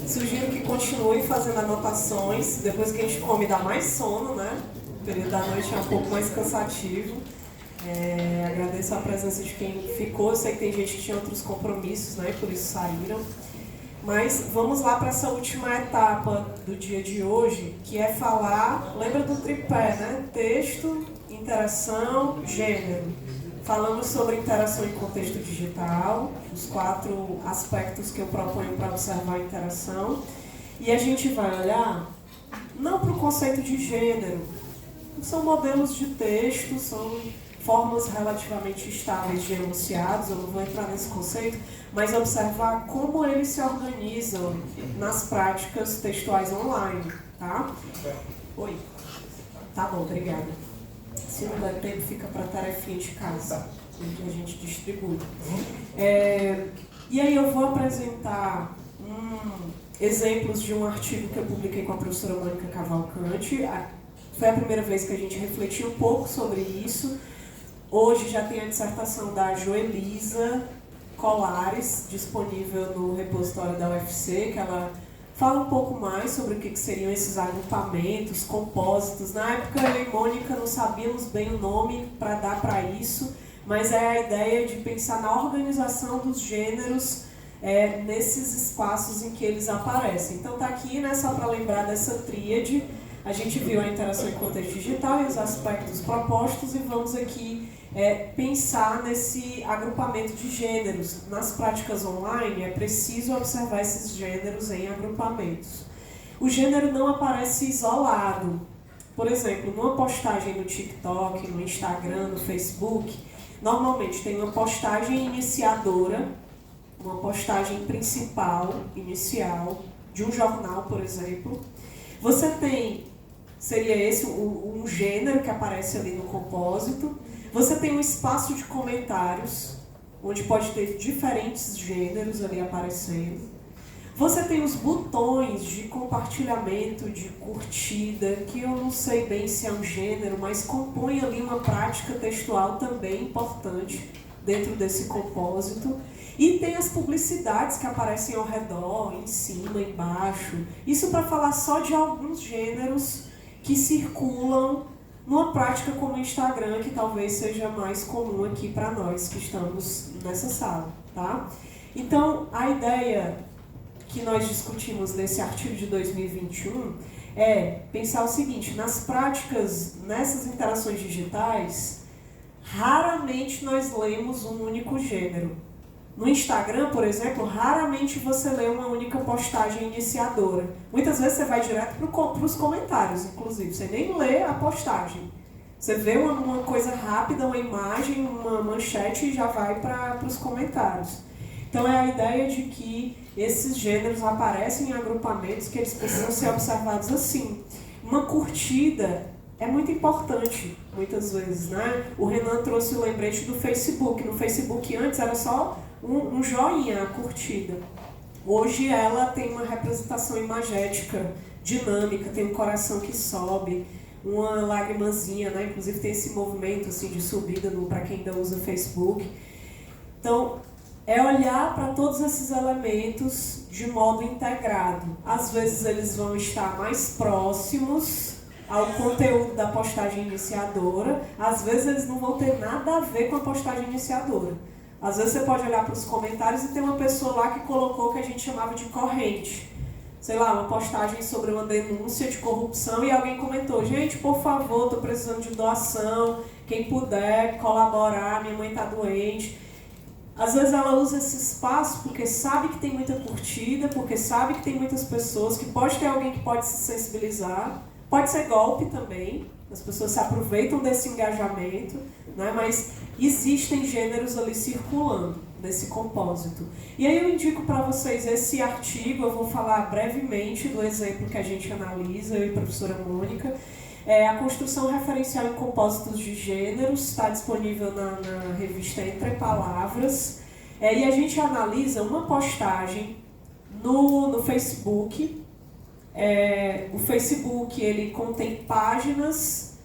Sugiro que continue fazendo anotações. Depois que a gente come, dá mais sono, né? O período da noite é um pouco mais cansativo. Agradeço a presença de quem ficou. Eu sei que tem gente que tinha outros compromissos, né? Por isso saíram. Mas vamos lá para essa última etapa do dia de hoje, que é falar, lembra do tripé, né? Texto, interação, gênero. Falamos sobre interação em contexto digital, os 4 aspectos que eu proponho para observar a interação. E a gente vai olhar não para o conceito de gênero, são modelos de texto, são formas relativamente estáveis de enunciados, eu não vou entrar nesse conceito, mas observar como eles se organizam nas práticas textuais online, tá? Oi. Tá bom, obrigada. Se não der tempo, fica para a tarefinha de casa, que a gente distribui. E aí eu vou apresentar exemplos de um artigo que eu publiquei com a professora Mônica Cavalcante. Foi a primeira vez que a gente refletiu um pouco sobre isso. Hoje já tem a dissertação da Joelisa Colares disponível no repositório da UFC, que ela fala um pouco mais sobre o que seriam esses agrupamentos, compósitos. Na época, eu e Mônica não sabíamos bem o nome para dar para isso, mas é a ideia de pensar na organização dos gêneros nesses espaços em que eles aparecem. Então está aqui, né, só para lembrar dessa tríade. A gente viu a interação em contexto digital e os aspectos propostos e vamos aqui pensar nesse agrupamento de gêneros. Nas práticas online é preciso observar esses gêneros em agrupamentos. O gênero não aparece isolado. Por exemplo, numa postagem no TikTok, no Instagram, no Facebook, normalmente tem uma postagem iniciadora, uma postagem principal, inicial, de um jornal, por exemplo. Você tem, seria esse um gênero que aparece ali no compósito. Você tem um espaço de comentários, onde pode ter diferentes gêneros ali aparecendo. Você tem os botões de compartilhamento, de curtida, que eu não sei bem se é um gênero, mas compõe ali uma prática textual também importante dentro desse compósito. E tem as publicidades que aparecem ao redor, em cima, embaixo. Isso para falar só de alguns gêneros que circulam numa prática como o Instagram, que talvez seja mais comum aqui para nós que estamos nessa sala, tá? Então, a ideia que nós discutimos nesse artigo de 2021 é pensar o seguinte: nas práticas, nessas interações digitais, raramente nós lemos um único gênero. No Instagram, por exemplo, raramente você lê uma única postagem iniciadora. Muitas vezes você vai direto para os comentários, inclusive. Você nem lê a postagem. Você vê uma coisa rápida, uma imagem, uma manchete e já vai para os comentários. Então é a ideia de que esses gêneros aparecem em agrupamentos que eles precisam ser observados assim. Uma curtida é muito importante, muitas vezes, né? O Renan trouxe o lembrete do Facebook. No Facebook antes era só um joinha, a curtida. Hoje ela tem uma representação imagética, dinâmica, tem um coração que sobe, uma lagrimazinha, né? Inclusive tem esse movimento assim, de subida para quem ainda usa Facebook. Então, é olhar para todos esses elementos de modo integrado. Às vezes eles vão estar mais próximos ao conteúdo da postagem iniciadora, às vezes eles não vão ter nada a ver com a postagem iniciadora. Às vezes você pode olhar para os comentários e tem uma pessoa lá que colocou o que a gente chamava de corrente. Sei lá, uma postagem sobre uma denúncia de corrupção e alguém comentou: gente, por favor, estou precisando de doação, quem puder colaborar, minha mãe está doente. Às vezes ela usa esse espaço porque sabe que tem muita curtida, porque sabe que tem muitas pessoas, que pode ter alguém que pode se sensibilizar. Pode ser golpe também, as pessoas se aproveitam desse engajamento, né? Mas existem gêneros ali circulando nesse compósito. E aí eu indico para vocês esse artigo, eu vou falar brevemente do exemplo que a gente analisa, eu e a professora Mônica. A construção referencial em compósitos de gêneros está disponível na revista Entre Palavras. E a gente analisa uma postagem no Facebook. O Facebook ele contém páginas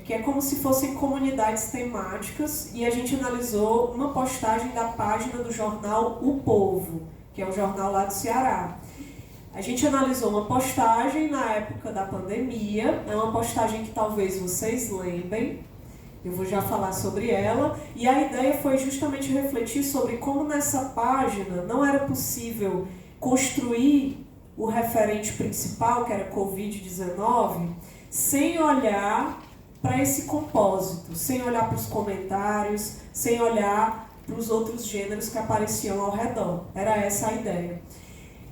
que é como se fossem comunidades temáticas, e a gente analisou uma postagem da página do jornal O Povo, que é um jornal lá do Ceará. A gente analisou uma postagem na época da pandemia, é uma postagem que talvez vocês lembrem, eu vou já falar sobre ela, e a ideia foi justamente refletir sobre como nessa página não era possível construir o referente principal, que era Covid-19, sem olhar para esse compósito, sem olhar para os comentários, sem olhar para os outros gêneros que apareciam ao redor. Era essa a ideia.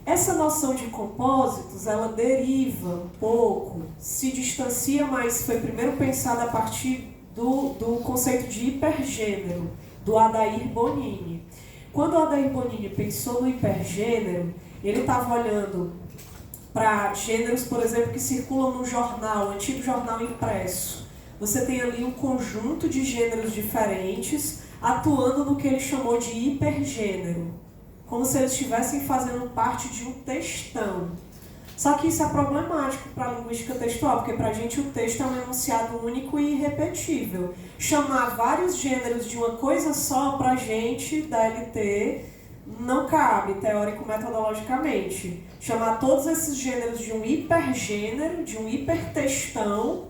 Essa noção de compósitos, ela deriva um pouco, se distancia mais, foi primeiro pensada a partir do conceito de hipergênero, do Adair Bonini. Quando o Adair Bonini pensou no hipergênero, ele estava olhando para gêneros, por exemplo, que circulam no jornal, antigo jornal impresso. Você tem ali um conjunto de gêneros diferentes atuando no que ele chamou de hipergênero, como se eles estivessem fazendo parte de um textão. Só que isso é problemático para a linguística textual, porque para a gente o texto é um enunciado único e irrepetível. Chamar vários gêneros de uma coisa só para a gente, da LT, não cabe, teórico-metodologicamente. Chamar todos esses gêneros de um hipergênero, de um hipertextão,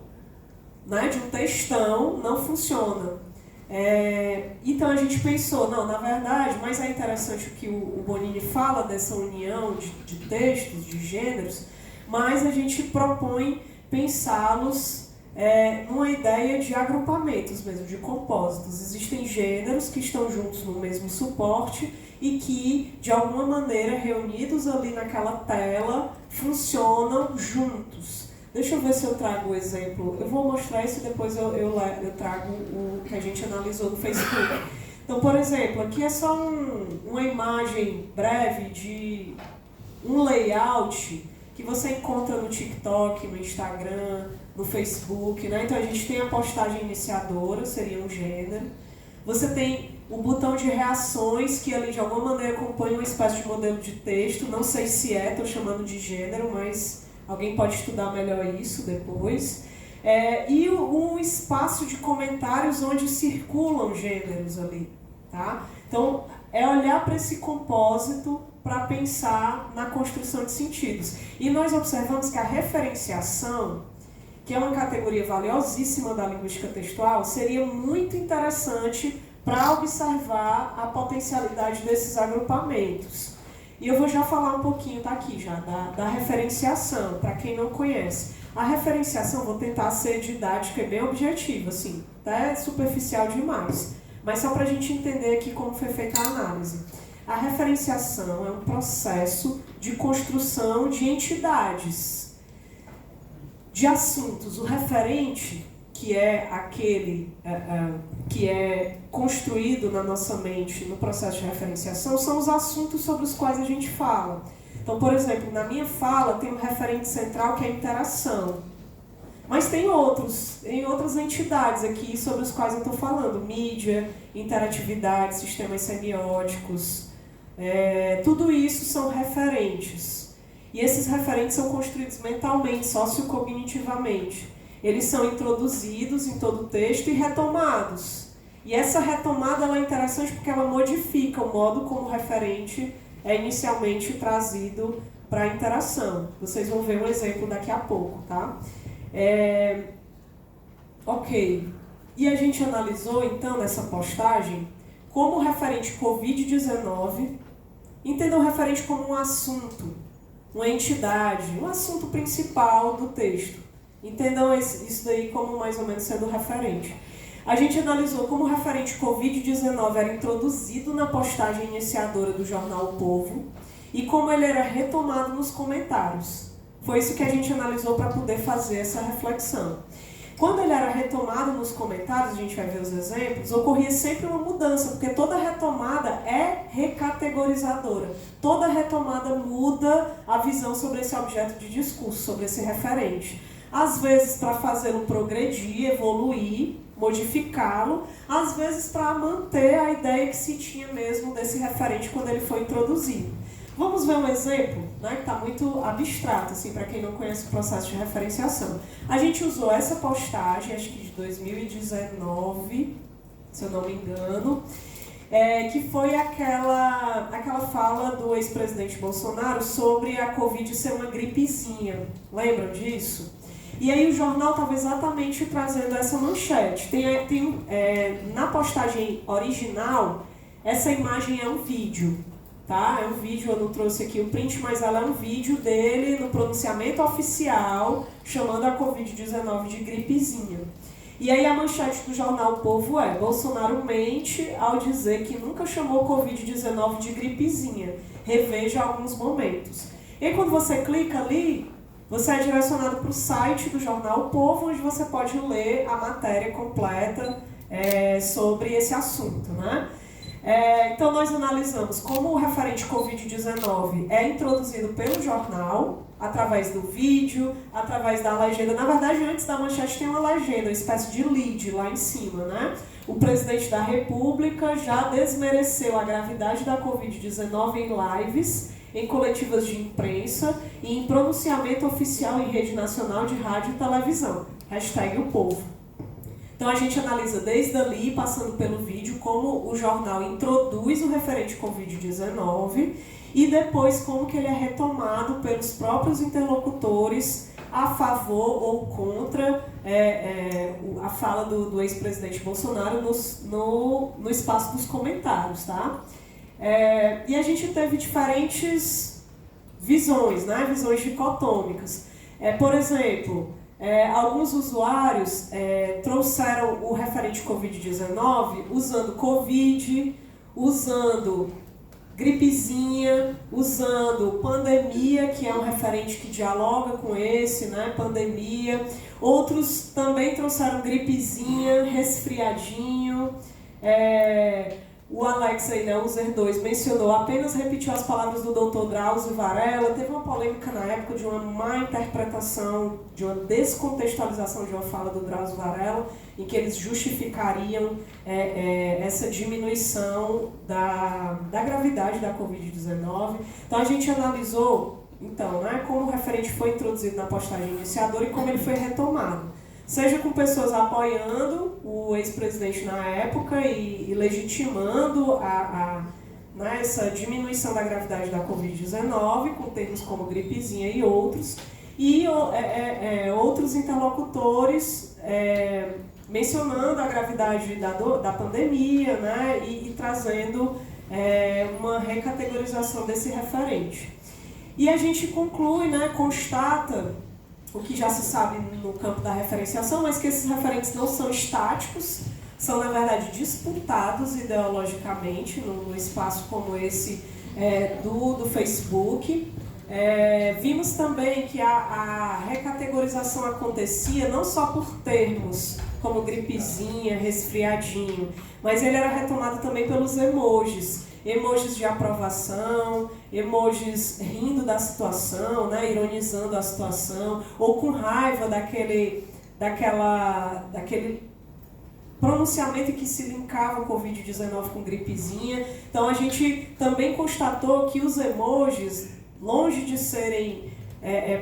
né, de um textão, não funciona. Então a gente pensou, não, na verdade, mas é interessante o que o Bonini fala dessa união de textos, de gêneros, mas a gente propõe pensá-los numa ideia de agrupamentos mesmo, de compósitos. Existem gêneros que estão juntos no mesmo suporte e que, de alguma maneira, reunidos ali naquela tela, funcionam juntos. Deixa eu ver se eu trago o exemplo. Eu vou mostrar isso e depois eu trago o que a gente analisou no Facebook. Então, por exemplo, aqui é só uma imagem breve de um layout que você encontra no TikTok, no Instagram, no Facebook, né? Então a gente tem a postagem iniciadora, seria um gênero. Você tem o botão de reações, que ali de alguma maneira compõe uma espécie de modelo de texto. Não sei se estou chamando de gênero, mas alguém pode estudar melhor isso depois. E um espaço de comentários onde circulam gêneros ali. Tá? Então, é olhar para esse compósito para pensar na construção de sentidos. E nós observamos que a referenciação, que é uma categoria valiosíssima da linguística textual, seria muito interessante para observar a potencialidade desses agrupamentos. E eu vou já falar um pouquinho, tá aqui já, da referenciação, para quem não conhece. A referenciação, vou tentar ser didática e bem objetiva, assim, até superficial demais, mas só para a gente entender aqui como foi feita a análise. A referenciação é um processo de construção de entidades, de assuntos. O referente, que é aquele que é construído na nossa mente no processo de referenciação, são os assuntos sobre os quais a gente fala. Então, por exemplo, na minha fala tem um referente central que é a interação. Mas tem outras entidades aqui sobre os quais eu estou falando. Mídia, interatividade, sistemas semióticos. Tudo isso são referentes. E esses referentes são construídos mentalmente, sociocognitivamente. Eles são introduzidos em todo o texto e retomados. E essa retomada ela é interessante porque ela modifica o modo como o referente é inicialmente trazido para a interação. Vocês vão ver um exemplo daqui a pouco, tá? Ok. E a gente analisou, então, nessa postagem, como o referente Covid-19, entenda o referente como um assunto, uma entidade, um assunto principal do texto. Entendam isso daí como mais ou menos sendo referente. A gente analisou como o referente Covid-19 era introduzido na postagem iniciadora do jornal O Povo e como ele era retomado nos comentários. Foi isso que a gente analisou para poder fazer essa reflexão. Quando ele era retomado nos comentários, a gente vai ver os exemplos, ocorria sempre uma mudança, porque toda retomada é recategorizadora. Toda retomada muda a visão sobre esse objeto de discurso, sobre esse referente. Às vezes para fazê-lo progredir, evoluir, modificá-lo, às vezes para manter a ideia que se tinha mesmo desse referente quando ele foi introduzido. Vamos ver um exemplo, né, que está muito abstrato, assim, para quem não conhece o processo de referenciação. A gente usou essa postagem, acho que de 2019, se eu não me engano, que foi aquela fala do ex-presidente Bolsonaro sobre a Covid ser uma gripezinha. Lembram disso? E aí o jornal estava exatamente trazendo essa manchete. Na postagem original, essa imagem é um vídeo, tá? É um vídeo, eu não trouxe aqui o print, mas ela é um vídeo dele no pronunciamento oficial, chamando a Covid-19 de gripezinha. E aí a manchete do jornal O Povo é: Bolsonaro mente ao dizer que nunca chamou Covid-19 de gripezinha. Reveja alguns momentos. E aí quando você clica ali, você é direcionado para o site do jornal O Povo, onde você pode ler a matéria completa sobre esse assunto, né? Então nós analisamos como o referente Covid-19 é introduzido pelo jornal, através do vídeo, através da legenda. Na verdade, antes da manchete tem uma legenda, uma espécie de lead lá em cima, né? O presidente da República já desmereceu a gravidade da Covid-19 em lives, em coletivas de imprensa e em pronunciamento oficial em rede nacional de rádio e televisão. Hashtag o povo. Então a gente analisa desde ali, passando pelo vídeo, como o jornal introduz o referente Covid-19 e depois como que ele é retomado pelos próprios interlocutores a favor ou contra a fala do ex-presidente Bolsonaro no espaço dos comentários, tá? E a gente teve diferentes visões, né? Visões dicotômicas. Por exemplo, alguns usuários trouxeram o referente Covid-19 usando Covid, usando gripezinha, usando pandemia, que é um referente que dialoga com esse, né? Pandemia. Outros também trouxeram gripezinha, resfriadinho. O Alex aí, né, User 2, mencionou, apenas repetiu as palavras do Dr. Drauzio Varella. Teve uma polêmica na época de uma má interpretação, de uma descontextualização de uma fala do Drauzio Varella, em que eles justificariam essa diminuição da gravidade da Covid-19. Então a gente analisou, né, como o referente foi introduzido na postagem iniciadora e como ele foi retomado. Seja com pessoas apoiando o ex-presidente na época e legitimando né, essa diminuição da gravidade da Covid-19, com termos como gripezinha e outros, e outros interlocutores mencionando a gravidade da pandemia, né, e trazendo uma recategorização desse referente. E a gente conclui, né, constata o que já se sabe no campo da referenciação, mas que esses referentes não são estáticos, são, na verdade, disputados ideologicamente no espaço como esse do Facebook. Vimos também que a recategorização acontecia não só por termos como gripezinha, resfriadinho, mas ele era retomado também pelos emojis. Emojis de aprovação, emojis rindo da situação, né, ironizando a situação, ou com raiva daquele pronunciamento que se linkava o Covid-19 com gripezinha. Então a gente também constatou que os emojis, longe de serem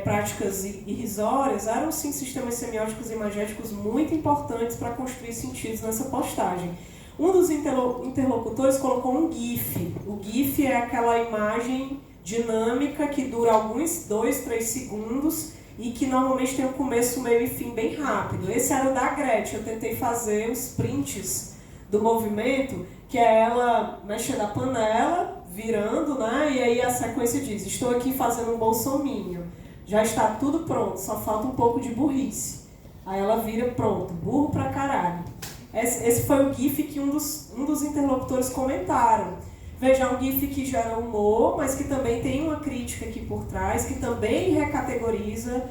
práticas irrisórias, eram sim sistemas semióticos e imagéticos muito importantes para construir sentidos nessa postagem. Um dos interlocutores colocou um GIF. O GIF é aquela imagem dinâmica que dura alguns 2-3 segundos e que normalmente tem um começo, meio e fim bem rápido. Esse era o da Gretchen. Eu tentei fazer os prints do movimento, que é ela mexendo a panela, virando, né? E aí a sequência diz: estou aqui fazendo um bolsominho. Já está tudo pronto, só falta um pouco de burrice. Aí ela vira, pronto, burro pra caralho. Esse foi o GIF que um dos interlocutores comentaram. Veja, um GIF que gera humor, mas que também tem uma crítica aqui por trás, que também recategoriza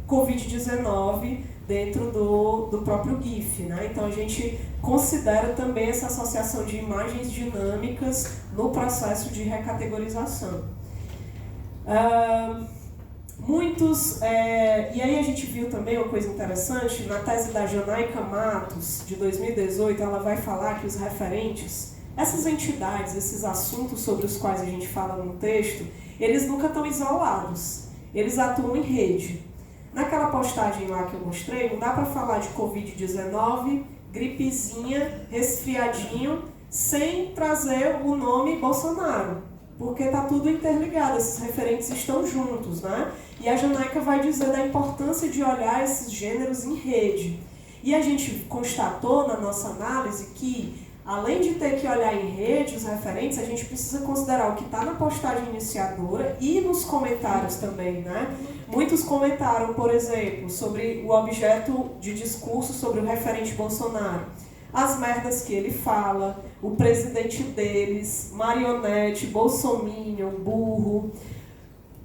Covid-19 dentro do próprio GIF, né? Então a gente considera também essa associação de imagens dinâmicas no processo de recategorização. E aí a gente viu também uma coisa interessante, na tese da Janaíca Matos, de 2018, ela vai falar que os referentes, essas entidades, esses assuntos sobre os quais a gente fala no texto, eles nunca estão isolados, eles atuam em rede. Naquela postagem lá que eu mostrei, não dá para falar de Covid-19, gripezinha, resfriadinho, sem trazer o nome Bolsonaro, porque está tudo interligado, esses referentes estão juntos, né? E a Janaíca vai dizer da importância de olhar esses gêneros em rede. E a gente constatou na nossa análise que, além de ter que olhar em rede os referentes, a gente precisa considerar o que está na postagem iniciadora e nos comentários também, né? Muitos comentaram, por exemplo, sobre o objeto de discurso sobre o referente Bolsonaro. As merdas que ele fala, o presidente deles, marionete, bolsominion, burro.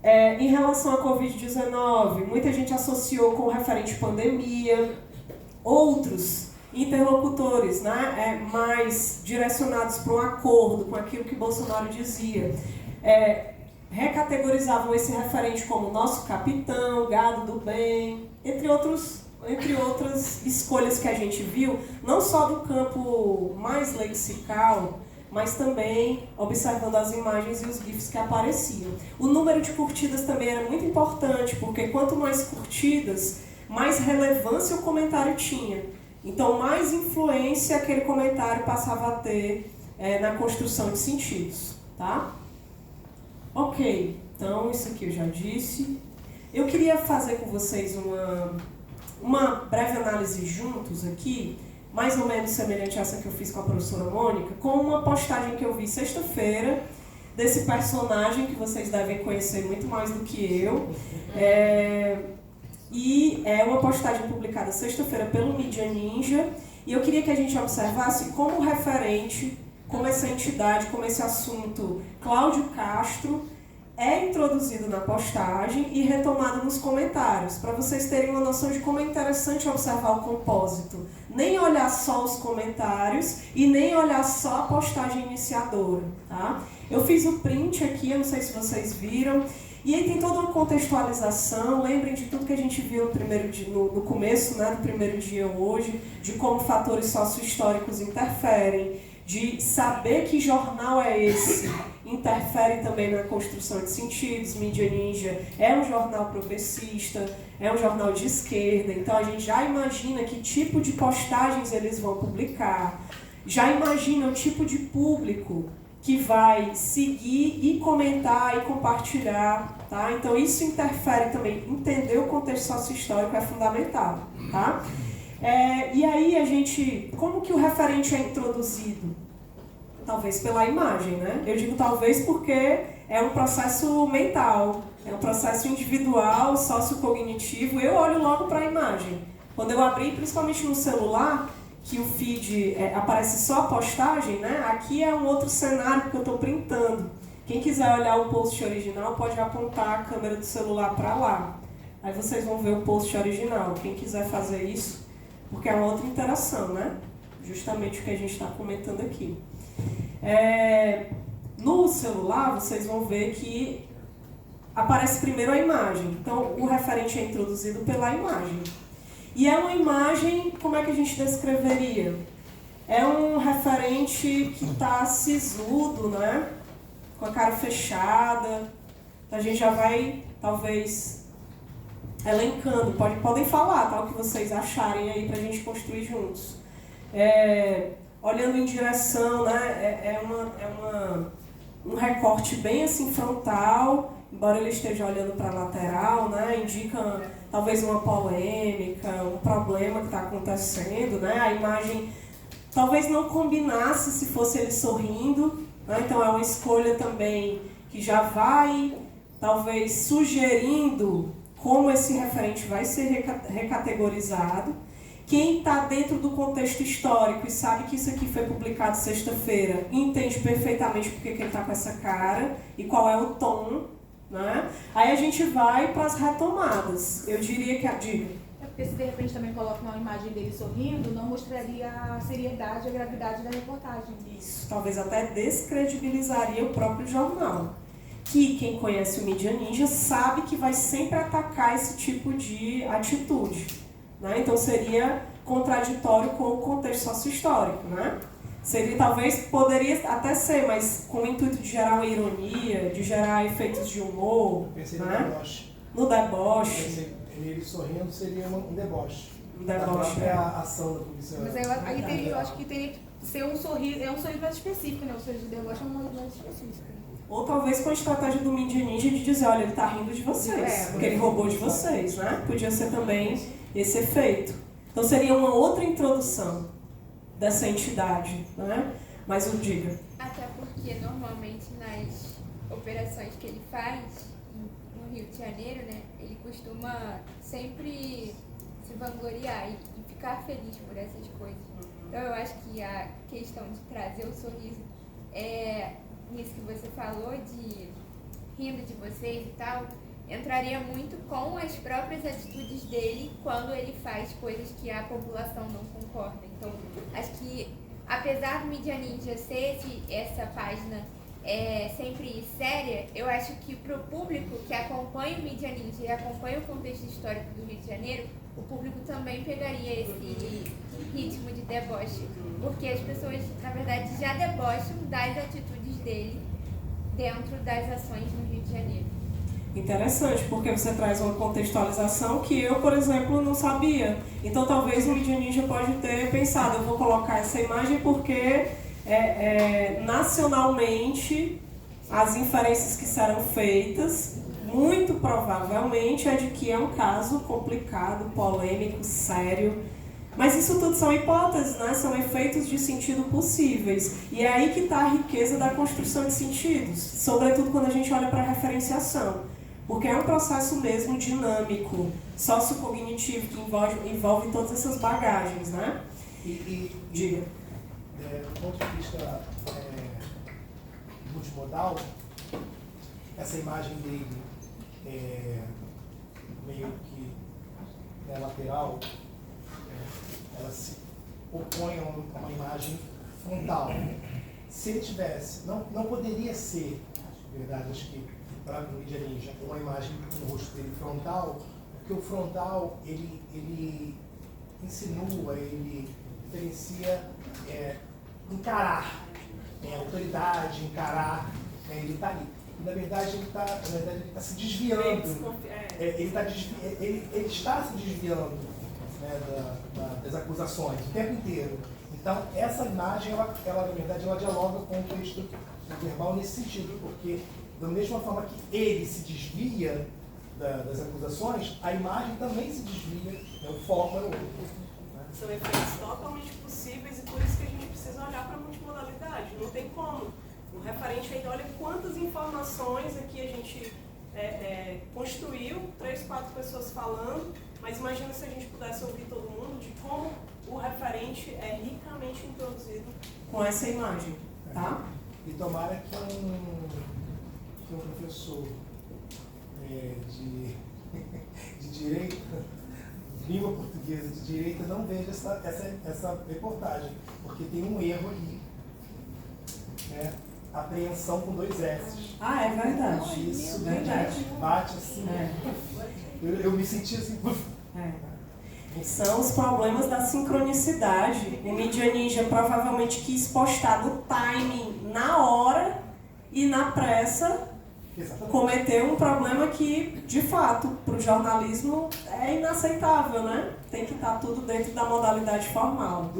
Em relação à Covid-19, muita gente associou com o referente pandemia. Outros interlocutores, né, mais direcionados para um acordo com aquilo que Bolsonaro dizia, recategorizavam esse referente como nosso capitão, gado do bem, entre outras escolhas que a gente viu, não só do campo mais lexical, mas também observando as imagens e os GIFs que apareciam. O número de curtidas também era muito importante, porque quanto mais curtidas, mais relevância o comentário tinha. Então, mais influência aquele comentário passava a ter na construção de sentidos, tá? Ok, então isso aqui eu já disse. Eu queria fazer com vocês uma breve análise juntos aqui, mais ou menos semelhante a essa que eu fiz com a professora Mônica, com uma postagem que eu vi sexta-feira, desse personagem que vocês devem conhecer muito mais do que eu. E é uma postagem publicada sexta-feira pelo Mídia Ninja, e eu queria que a gente observasse como referente, como essa entidade, como esse assunto Cláudio Castro é introduzido na postagem e retomado nos comentários, para vocês terem uma noção de como é interessante observar o compósito. Nem olhar só os comentários e nem olhar só a postagem iniciadora, tá? Eu fiz o print aqui, eu não sei se vocês viram, e aí tem toda uma contextualização, lembrem de tudo que a gente viu no começo, né, do primeiro dia hoje, de como fatores sociohistóricos interferem, de saber que jornal é esse, interfere também na construção de sentidos. Mídia Ninja é um jornal progressista, é um jornal de esquerda, então a gente já imagina que tipo de postagens eles vão publicar, já imagina o tipo de público que vai seguir e comentar e compartilhar, tá? Então isso interfere também, entender o contexto socio-histórico é fundamental, tá? E aí a gente, como que o referente é introduzido? Talvez pela imagem, né? Eu digo talvez porque é um processo mental, é um processo individual, sociocognitivo, eu olho logo para a imagem. Quando eu abri, principalmente no celular, que o feed aparece só a postagem, né? Aqui é um outro cenário que eu estou printando. Quem quiser olhar o post original pode apontar a câmera do celular para lá. Aí vocês vão ver o post original. Quem quiser fazer isso, porque é uma outra interação, né? Justamente o que a gente está comentando aqui. No celular, vocês vão ver que aparece primeiro a imagem. Então, o referente é introduzido pela imagem. E é uma imagem, como é que a gente descreveria? É um referente que está sisudo, né? Com a cara fechada. A gente já vai, talvez, elencando. Podem falar, tá? O que vocês acharem aí para a gente construir juntos. Olhando em direção, né? Um recorte bem assim frontal, embora ele esteja olhando para a lateral, né? Indica talvez uma polêmica, um problema que está acontecendo, né? A imagem talvez não combinasse se fosse ele sorrindo, né? Então é uma escolha também que já vai talvez sugerindo como esse referente vai ser recategorizado. Quem está dentro do contexto histórico e sabe que isso aqui foi publicado sexta-feira, entende perfeitamente porque que ele está com essa cara e qual é o tom, né? Aí a gente vai para as retomadas. Eu diria que a dica. Porque se de repente também coloca uma imagem dele sorrindo, não mostraria a seriedade e a gravidade da reportagem. Isso, talvez até descredibilizaria o próprio jornal. Que quem conhece o Mídia Ninja sabe que vai sempre atacar esse tipo de atitude. Né? Então seria contraditório com o contexto socio-histórico, né? Talvez poderia até ser, mas com o intuito de gerar uma ironia, de gerar efeitos de humor. Pensei né? no deboche. No deboche. Pensei, ele sorrindo seria um deboche. da própria ação da polícia. Mas eu acho que teria que ser um sorriso, é um sorriso mais específico, né? O sorriso de deboche é um sorriso mais específico. Ou talvez com a estratégia do Mídia Ninja de dizer, olha, ele tá rindo de vocês, porque ele roubou de vocês, né? Podia ser também esse efeito. Então seria uma outra introdução dessa entidade, né? Mas o diga. Até porque normalmente nas operações que ele faz no Rio de Janeiro, né? Ele costuma sempre se vangloriar e ficar feliz por essas coisas. Então eu acho que a questão de trazer o sorriso é nisso que você falou, de rindo de vocês e tal, entraria muito com as próprias atitudes dele quando ele faz coisas que a população não concorda. Então, acho que, apesar do Mídia Ninja ser essa página sempre séria, eu acho que para o público que acompanha o Mídia Ninja e acompanha o contexto histórico do Rio de Janeiro, o público também pegaria esse ritmo de deboche, porque as pessoas, na verdade, já debocham das atitudes dele dentro das ações no Rio de Janeiro. Interessante, porque você traz uma contextualização que eu, por exemplo, não sabia. Então, talvez o Mídia Ninja pode ter pensado, eu vou colocar essa imagem porque nacionalmente as inferências que serão feitas, muito provavelmente, é de que é um caso complicado, polêmico, sério. Mas isso tudo são hipóteses, né? São efeitos de sentido possíveis. E é aí que está a riqueza da construção de sentidos, sobretudo quando a gente olha para a referenciação. Porque é um processo mesmo dinâmico, sociocognitivo, que envolve todas essas bagagens, né? Diga. Do ponto de vista multimodal, essa imagem dele meio que lateral, ela se opõe a uma imagem frontal. Se ele tivesse, não poderia ser, na verdade, acho que para o Mídia Ninja, uma imagem do rosto dele frontal, porque o frontal, ele insinua, ele diferencia encarar, autoridade, encarar, ele está ali. E, na verdade, ele está se desviando, ele está se desviando, né, das acusações o tempo inteiro. Então, essa imagem, ela na verdade, ela dialoga com o texto verbal nesse sentido, porque da mesma forma que ele se desvia das acusações, a imagem também se desvia, o foco é o outro. Né? São efeitos totalmente possíveis e por isso que a gente precisa olhar para a multimodalidade. Não tem como. O referente ainda olha quantas informações aqui a gente construiu, 3, 4 pessoas falando, mas imagina se a gente pudesse ouvir todo mundo de como o referente é ricamente introduzido com essa imagem, tá? E tomara que um professor de direito, língua portuguesa de direito, não veja essa reportagem, porque tem um erro ali. Né? Apreensão com 2 S's. Ah, é verdade. Isso, verdade. Bate assim. Eu me senti assim. São os problemas da sincronicidade. O Mídia Ninja provavelmente quis postar no timing, na hora e na pressa. Exatamente. Cometeu um problema que, de fato, para o jornalismo é inaceitável, né? Tem que estar tudo dentro da modalidade formal.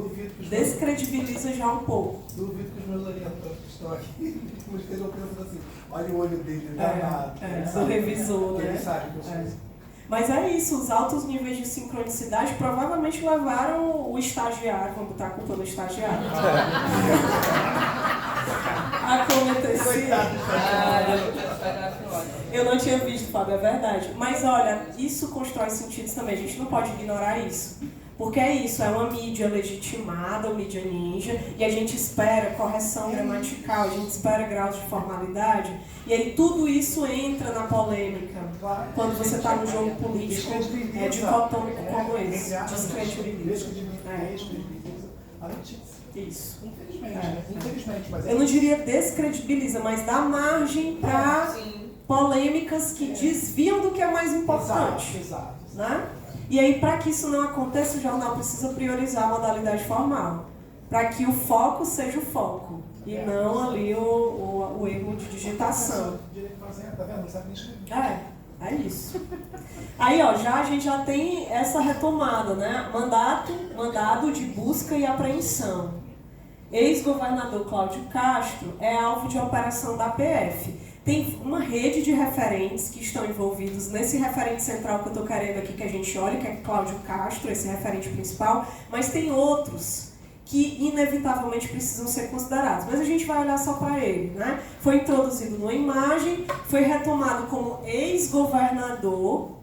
Descredibiliza já um pouco. Duvido que os meus orientantes que estão aqui não estejam pensando assim, olha o olho dele, danado. Do revisor, né? Ele sabe que eu sou assim. Mas é isso, os altos níveis de sincronicidade provavelmente levaram o estagiário, vamos botar a culpa no estagiário, a cometer esse... Eu não tinha visto, Fábio, é verdade. Mas olha, isso constrói sentidos também, a gente não pode ignorar isso. Porque é isso, é uma mídia legitimada, o Mídia Ninja, e a gente espera correção gramatical, a gente espera graus de formalidade, e aí tudo isso entra na polêmica. Quando você está no jogo político, dicotômico como esse, descredibiliza. A notícia. Isso. Infelizmente, mas eu não diria descredibiliza, mas dá margem para polêmicas que desviam do que é mais importante. Exato. Né? E aí, para que isso não aconteça, o jornal precisa priorizar a modalidade formal, para que o foco seja o foco, e não ali o erro de digitação. Tá vendo? Não sabe nem escrever. É isso. Aí, ó, a gente já tem essa retomada, né? Mandado de busca e apreensão. Ex-governador Cláudio Castro é alvo de operação da PF. Tem uma rede de referentes que estão envolvidos nesse referente central que eu estou querendo aqui que a gente olhe, que é Cláudio Castro, esse referente principal, mas tem outros que inevitavelmente precisam ser considerados. Mas a gente vai olhar só para ele, né? Foi introduzido numa imagem, foi retomado como ex-governador.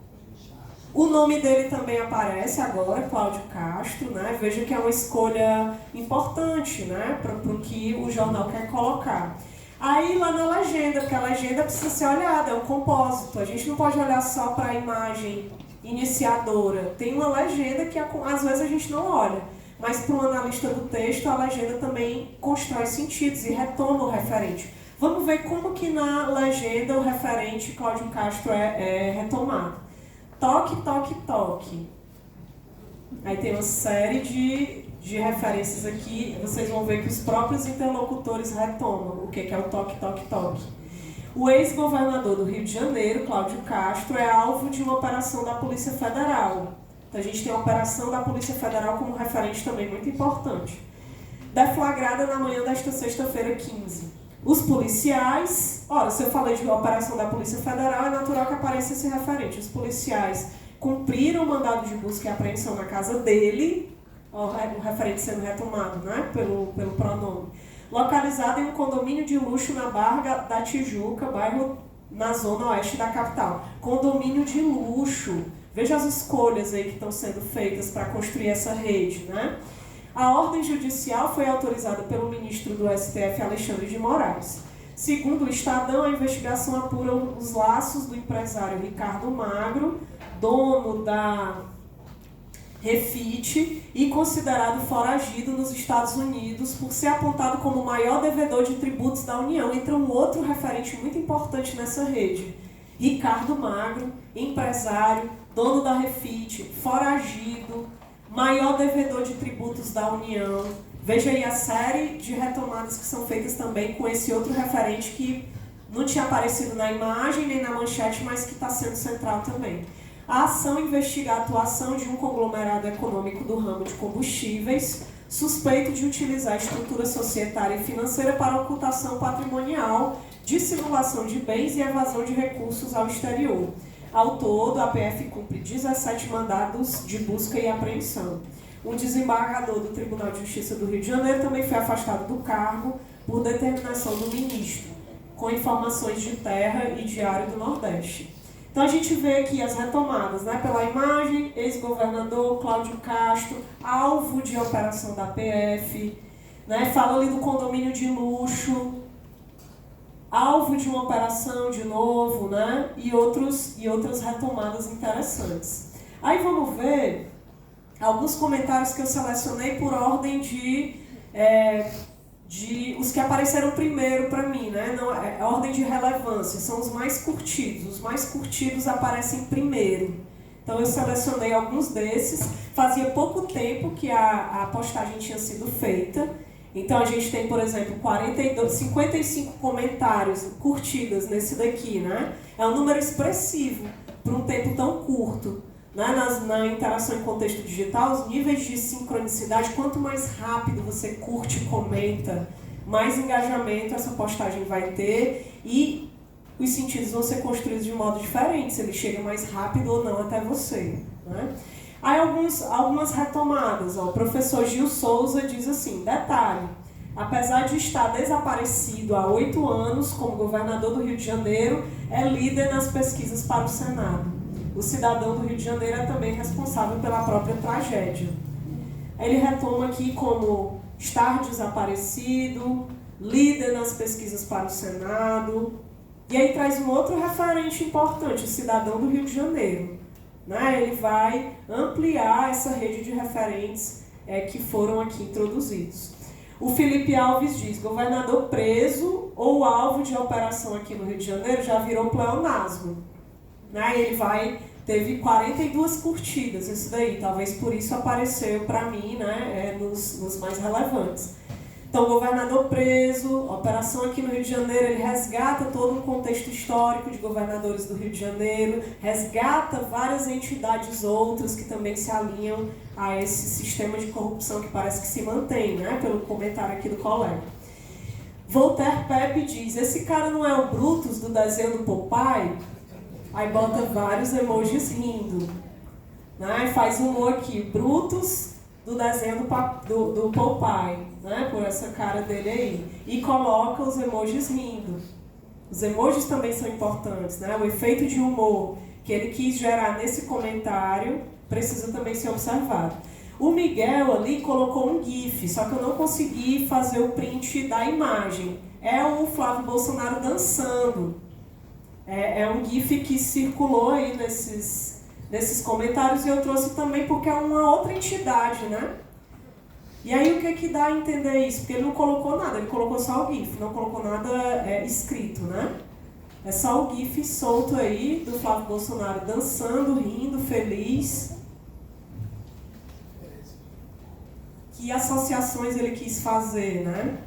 O nome dele também aparece agora, Cláudio Castro, né? Veja que é uma escolha importante, né? Para o que o jornal quer colocar. Aí lá na legenda, porque a legenda precisa ser olhada, é um compósito. A gente não pode olhar só para a imagem iniciadora. Tem uma legenda que às vezes a gente não olha. Mas para um analista do texto, a legenda também constrói sentidos e retoma o referente. Vamos ver como que na legenda o referente Cláudio Castro é retomado. Toque, toque, toque. Aí tem uma série de referências aqui. Vocês vão ver que os próprios interlocutores retomam o que é o toque, toque, toque. O ex-governador do Rio de Janeiro, Cláudio Castro, é alvo de uma operação da Polícia Federal. Então a gente tem a operação da Polícia Federal como referente também muito importante. Deflagrada na manhã desta sexta-feira 15. Os policiais, ora, se eu falei de operação da Polícia Federal, é natural que apareça esse referente. Os policiais cumpriram o mandado de busca e apreensão na casa dele, ó, o referente sendo retomado, né, pelo pronome, localizado em um condomínio de luxo na Barra da Tijuca, bairro na zona oeste da capital. Condomínio de luxo. Veja as escolhas aí que estão sendo feitas para construir essa rede, né? A ordem judicial foi autorizada pelo ministro do STF, Alexandre de Moraes. Segundo o Estadão, a investigação apura os laços do empresário Ricardo Magro, dono da Refit e considerado foragido nos Estados Unidos por ser apontado como o maior devedor de tributos da União. Entra um outro referente muito importante nessa rede. Ricardo Magro, empresário, dono da Refit, foragido, maior devedor de tributos da União. Veja aí a série de retomadas que são feitas também com esse outro referente que não tinha aparecido na imagem nem na manchete, mas que está sendo central também. A ação investiga a atuação de um conglomerado econômico do ramo de combustíveis, suspeito de utilizar a estrutura societária e financeira para ocultação patrimonial, dissimulação de bens e evasão de recursos ao exterior. Ao todo, a PF cumpre 17 mandados de busca e apreensão. Um desembargador do Tribunal de Justiça do Rio de Janeiro também foi afastado do cargo por determinação do ministro, com informações de Terra e Diário do Nordeste. Então a gente vê aqui as retomadas, né? Pela imagem, ex-governador Cláudio Castro, alvo de operação da PF, né? Fala ali do condomínio de luxo, alvo de uma operação de novo, né? E outras retomadas interessantes. Aí vamos ver alguns comentários que eu selecionei por ordem de os que apareceram primeiro para mim, né? Não, a ordem de relevância, são os mais curtidos. Os mais curtidos aparecem primeiro. Então eu selecionei alguns desses. Fazia pouco tempo que a postagem tinha sido feita. Então a gente tem, por exemplo, 55 comentários curtidas nesse daqui, né? É um número expressivo para um tempo tão curto. Né? Na interação em contexto digital, os níveis de sincronicidade, quanto mais rápido você curte e comenta, mais engajamento essa postagem vai ter e os sentidos vão ser construídos de modo diferente, se ele chega mais rápido ou não até você. Né? Aí algumas retomadas. Ó. O professor Gil Souza diz assim, detalhe, apesar de estar desaparecido há 8 anos como governador do Rio de Janeiro, é líder nas pesquisas para o Senado. O cidadão do Rio de Janeiro é também responsável pela própria tragédia. Ele retoma aqui como estar desaparecido, líder nas pesquisas para o Senado, e aí traz um outro referente importante, o cidadão do Rio de Janeiro. Né? Ele vai ampliar essa rede de referentes que foram aqui introduzidos. O Felipe Alves diz, governador preso ou alvo de operação aqui no Rio de Janeiro já virou pleonasmo. Né? Ele teve 42 curtidas, isso daí, talvez por isso apareceu para mim, né, nos mais relevantes. Então, governador preso, operação aqui no Rio de Janeiro, ele resgata todo um contexto histórico de governadores do Rio de Janeiro, resgata várias entidades outras que também se alinham a esse sistema de corrupção que parece que se mantém, né? Pelo comentário aqui do colega. Voltaire Pepe diz, esse cara não é o Brutus do desenho do Popeye? Aí bota vários emojis rindo. Né? Faz humor aqui, Brutus do desenho do Popeye, né? Por essa cara dele aí. E coloca os emojis rindo. Os emojis também são importantes, né? O efeito de humor que ele quis gerar nesse comentário precisa também ser observado. O Miguel ali colocou um GIF, só que eu não consegui fazer o print da imagem. É o Flávio Bolsonaro dançando. É um GIF que circulou aí nesses comentários e eu trouxe também porque é uma outra entidade, né? E aí o que dá a entender isso? Porque ele não colocou nada, ele colocou só o GIF, não colocou nada escrito, né? É só o GIF solto aí do Flávio Bolsonaro dançando, rindo, feliz. Que associações ele quis fazer, né?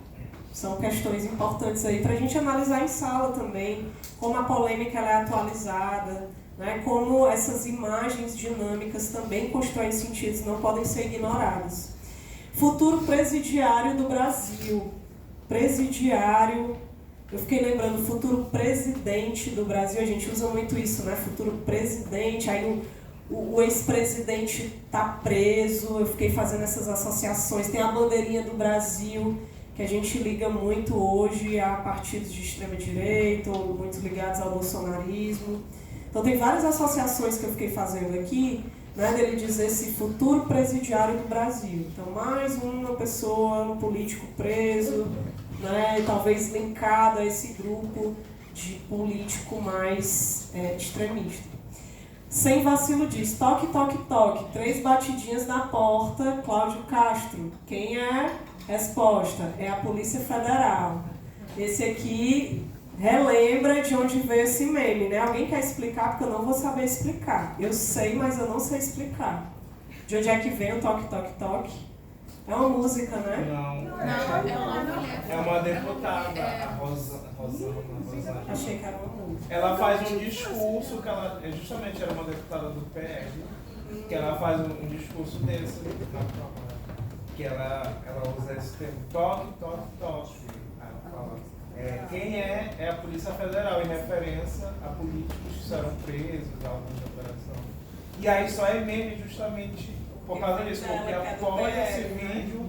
São questões importantes aí para a gente analisar em sala também, como a polêmica ela é atualizada, né? Como essas imagens dinâmicas também constroem sentidos, não podem ser ignoradas. Futuro presidiário do Brasil. Presidiário, eu fiquei lembrando, futuro presidente do Brasil, a gente usa muito isso, né? Futuro presidente, aí o ex-presidente está preso, eu fiquei fazendo essas associações. Tem a bandeirinha do Brasil, que a gente liga muito hoje a partidos de extrema-direita, ou muito ligados ao bolsonarismo. Então tem várias associações que eu fiquei fazendo aqui, né, dele dizer esse futuro presidiário do Brasil. Então mais uma pessoa, um político preso, né, talvez linkado a esse grupo de político mais extremista. Sem vacilo diz, toque, toque, toque, 3 batidinhas na porta, Cláudio Castro. Quem é? Resposta, é a Polícia Federal. Esse aqui relembra de onde veio esse meme, né? Alguém quer explicar? Porque eu não vou saber explicar. Eu sei, mas eu não sei explicar. De onde é que vem o toque, toque, toque? É uma música, né? Não, é uma deputada, a Rosana. Achei que era uma música. Ela faz um discurso, que ela justamente era uma deputada do PL, que ela faz um discurso desse, que ela usa esse termo, toque, toque, toque. Ela fala, quem é a Polícia Federal, em referência a políticos que serão presos, alguns de operação. E aí só é meme justamente por causa disso, porque após esse vídeo,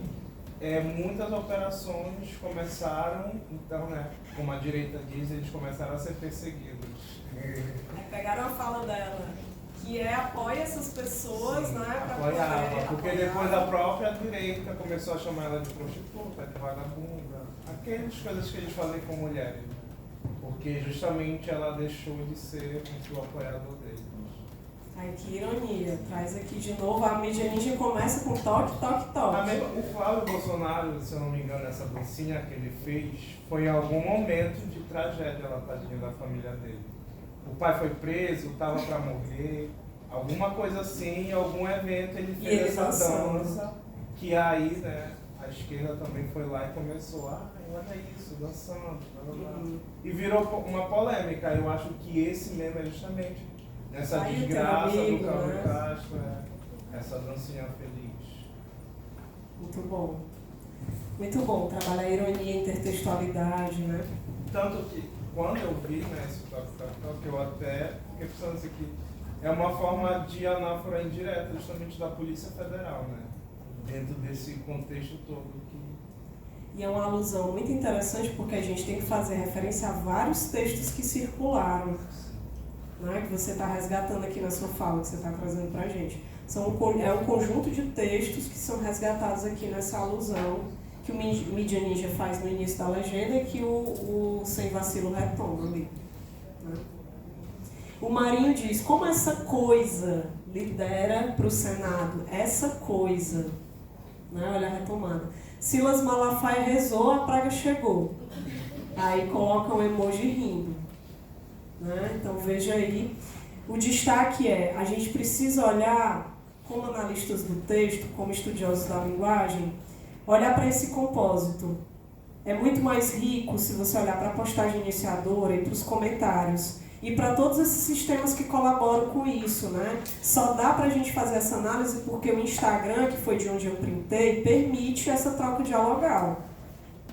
muitas operações começaram, então, né, como a direita diz, eles começaram a ser perseguidos. Pegaram a fala dela, que apoia essas pessoas, sim, né? Apoiava, porque depois a própria direita começou a chamar ela de prostituta, de vagabunda, aquelas coisas que eles fazem com mulheres, né? Porque justamente ela deixou de ser o apoiador deles. Ai, que ironia. Traz aqui de novo, a mídia ninja começa com toque, toque, toque. O Flávio Bolsonaro, se eu não me engano, essa dancinha que ele fez, foi em algum momento de tragédia lá, tadinha, da família dele. O pai foi preso, estava para morrer, alguma coisa assim, em algum evento ele fez essa dança, que aí, né, a esquerda também foi lá e começou, olha isso, dançando, blá, blá, blá. E virou uma polêmica. Eu acho que esse mesmo é justamente nessa desgraça do Cláudio Castro, essa dancinha feliz. Muito bom. Muito bom trabalhar a ironia, a intertextualidade, né? Tanto que quando eu vi, né, esse toque, eu até fiquei pensando assim, que é uma forma de anáfora indireta justamente da Polícia Federal, né? Dentro desse contexto todo que... E é uma alusão muito interessante porque a gente tem que fazer referência a vários textos que circularam, né, que você está resgatando aqui na sua fala, que você está trazendo para a gente. É um conjunto de textos que são resgatados aqui nessa alusão que o Mídia Ninja faz no início da legenda e que o Sem Vacilo retoma ali. Né? O Marinho diz, como essa coisa lidera para o Senado? Essa coisa. Né? Olha a retomada. Silas Malafaia rezou, a praga chegou. Aí coloca um emoji rindo. Né? Então veja aí, o destaque a gente precisa olhar, como analistas do texto, como estudiosos da linguagem, olhar para esse compósito. É muito mais rico se você olhar para a postagem iniciadora e para os comentários. E para todos esses sistemas que colaboram com isso, né? Só dá para a gente fazer essa análise porque o Instagram, que foi de onde eu printei, permite essa troca dialogal.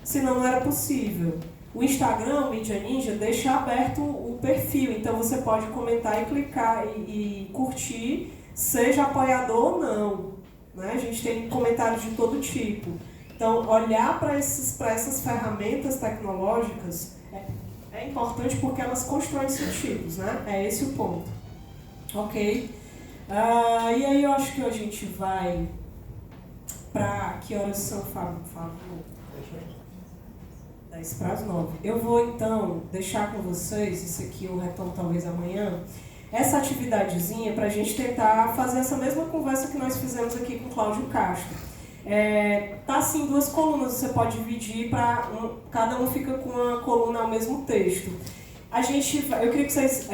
Senão não era possível. O Instagram, o Media Ninja, deixa aberto o perfil, então você pode comentar e clicar e curtir, seja apoiador ou não. Né? A gente tem comentários de todo tipo. Então, olhar para essas ferramentas tecnológicas é importante porque elas constroem sentidos, né? É esse o ponto. Ok? E aí eu acho que a gente vai para... Que horas são, Fábio? 10 para as 9. Eu vou, então, deixar com vocês, isso aqui eu retomo talvez amanhã, essa atividadezinha para a gente tentar fazer essa mesma conversa que nós fizemos aqui com o Cláudio Castro. Tá assim, 2 colunas, você pode dividir para cada um fica com uma coluna ao mesmo texto. Eu queria que vocês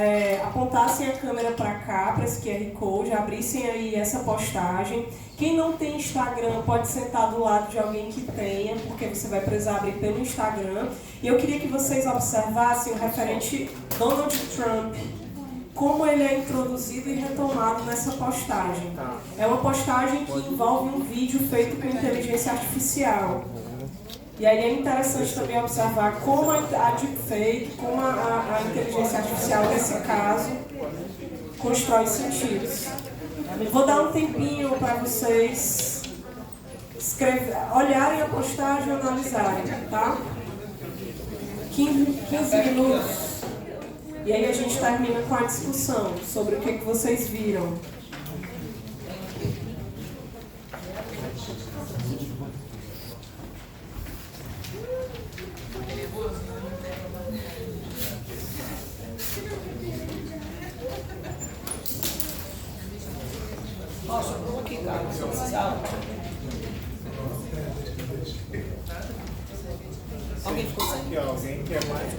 apontassem a câmera para cá, para esse QR Code, abrissem aí essa postagem. Quem não tem Instagram pode sentar do lado de alguém que tenha, porque você vai precisar abrir pelo Instagram. E eu queria que vocês observassem o referente Donald Trump, como ele é introduzido e retomado nessa postagem. É uma postagem que envolve um vídeo feito com inteligência artificial. E aí é interessante também observar como a deepfake, como a inteligência artificial, nesse caso, constrói sentidos. Vou dar um tempinho para vocês olharem a postagem e analisarem, tá? 15 minutos. E aí a gente termina com a discussão sobre o que vocês viram. Nossa, vamos aqui, cara. Se eu precisar. Alguém ficou sem? Aqui, ó, alguém quer mais?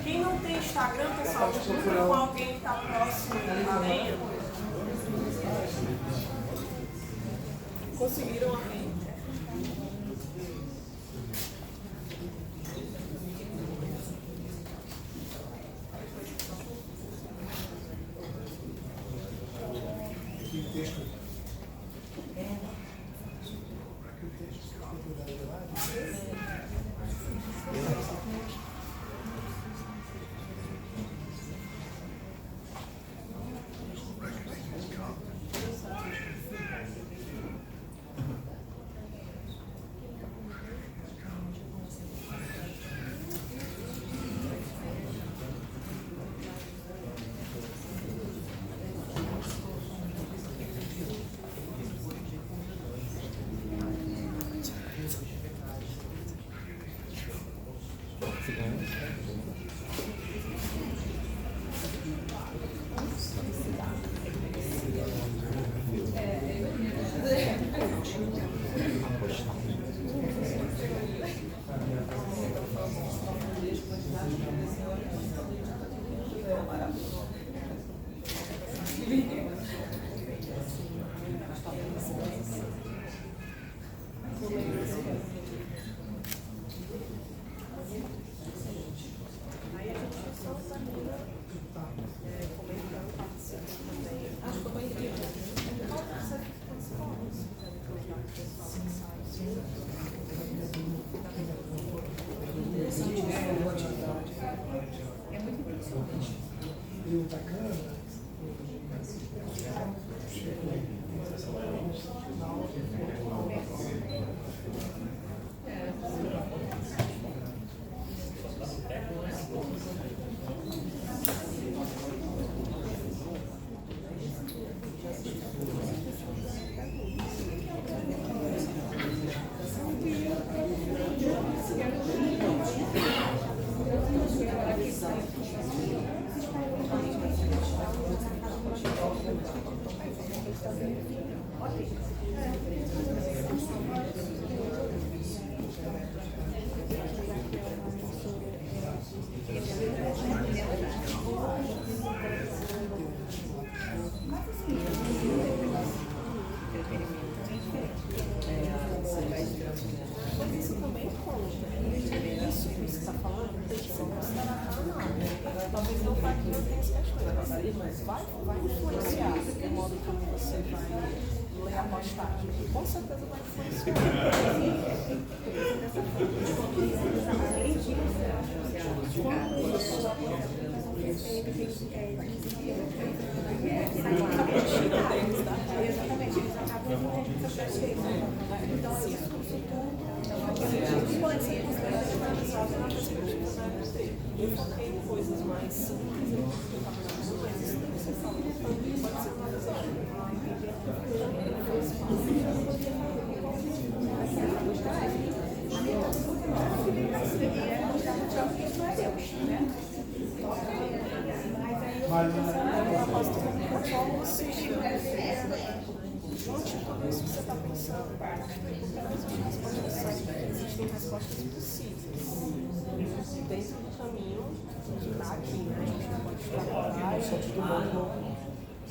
Quem não tem Instagram, pessoal, procura com alguém que está próximo à lenha. Conseguiram abrir? Isso também conta. Isso que você está falando tem que ser considerado na análise. Talvez não para que não tenha as questões, mas vai influenciar o modo como você vai ler a postagem. Com certeza vai influenciar. Exatamente, eles acabam entendendo essa perspectiva. Então, isso tudo pode ser considerado na perspectiva. Eu foquei em coisas mais simples, eu estava mas isso tem que ser falado também, pode ser junte tudo isso que você está pensando, existem respostas possíveis. Dentro do caminho que está aqui, né? A gente não pode trabalhar,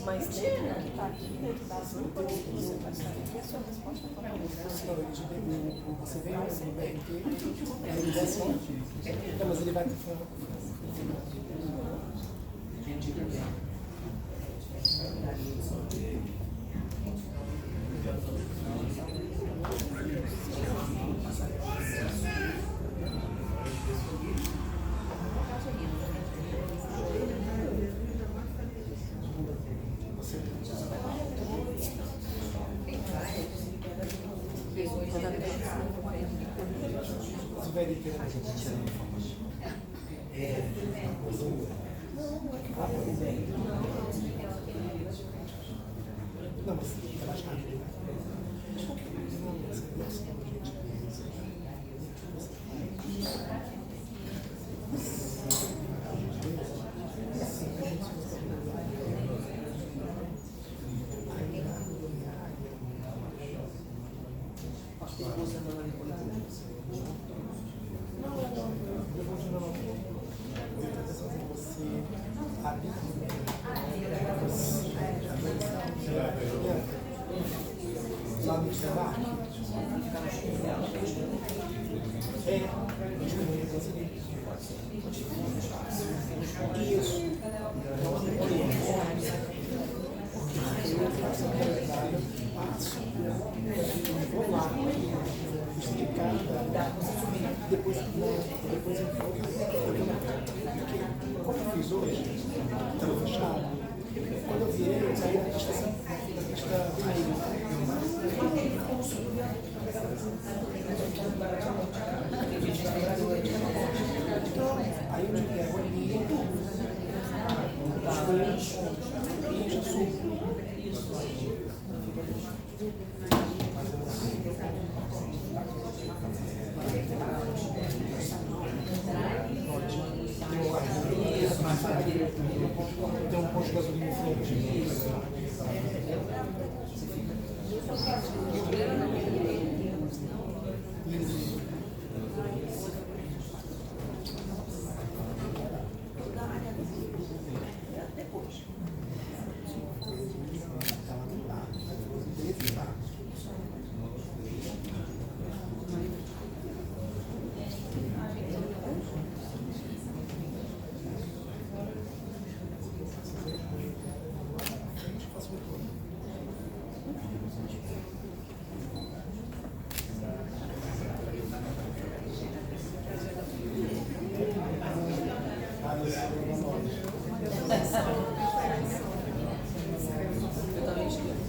mas dentro do que está aqui, dentro das âncoras que você vai saber que a sua resposta é totalmente possível. Você vem no BRT, ele vai assim, não, mas ele vai ter fome. Você vai ter uma gente não, mas é mais rápido, né? Isso. Vou lá, explicar, depois eu vou. Como eu fiz hoje, estava fechado. Quando eu virei, eu saí da pista aí eu me pego ali, e já subo. Tem um posto de gasolina em frente.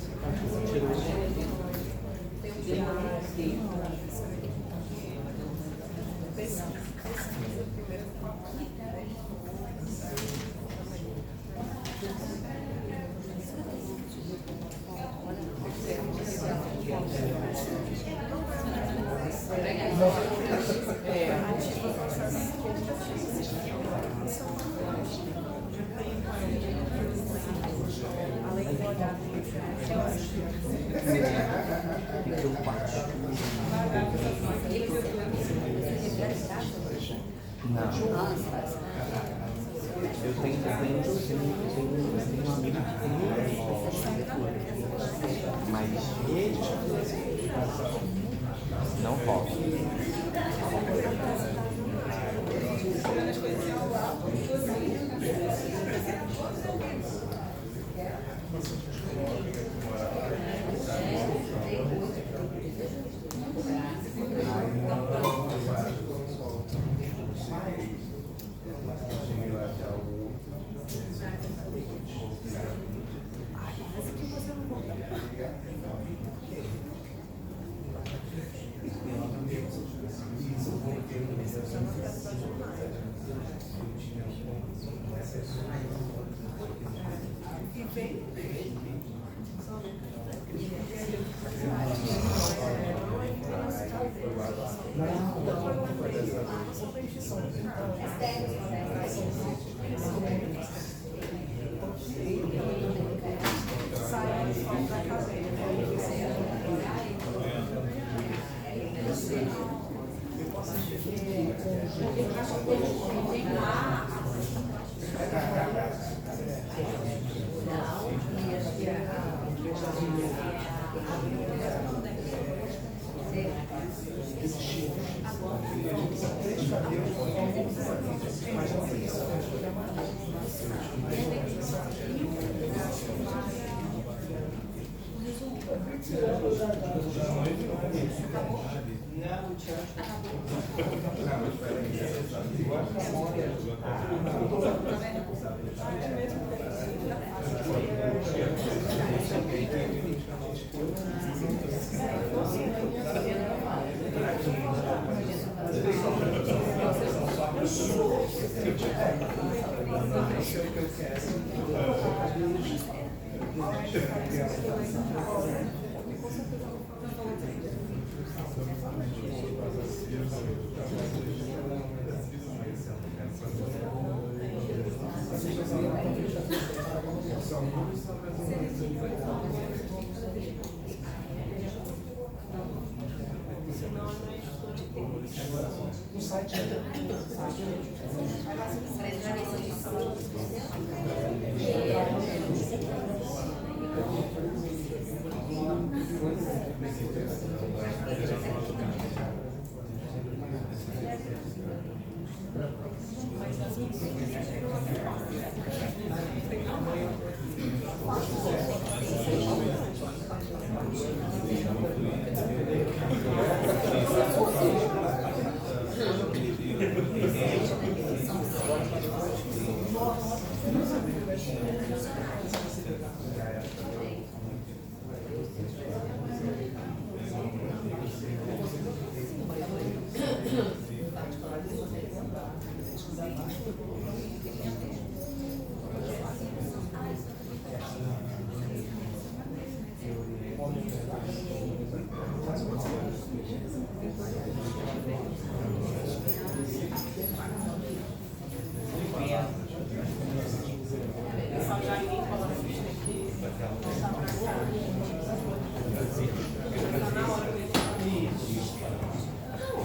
Eu tenho um amigo que tem mas Não posso. No site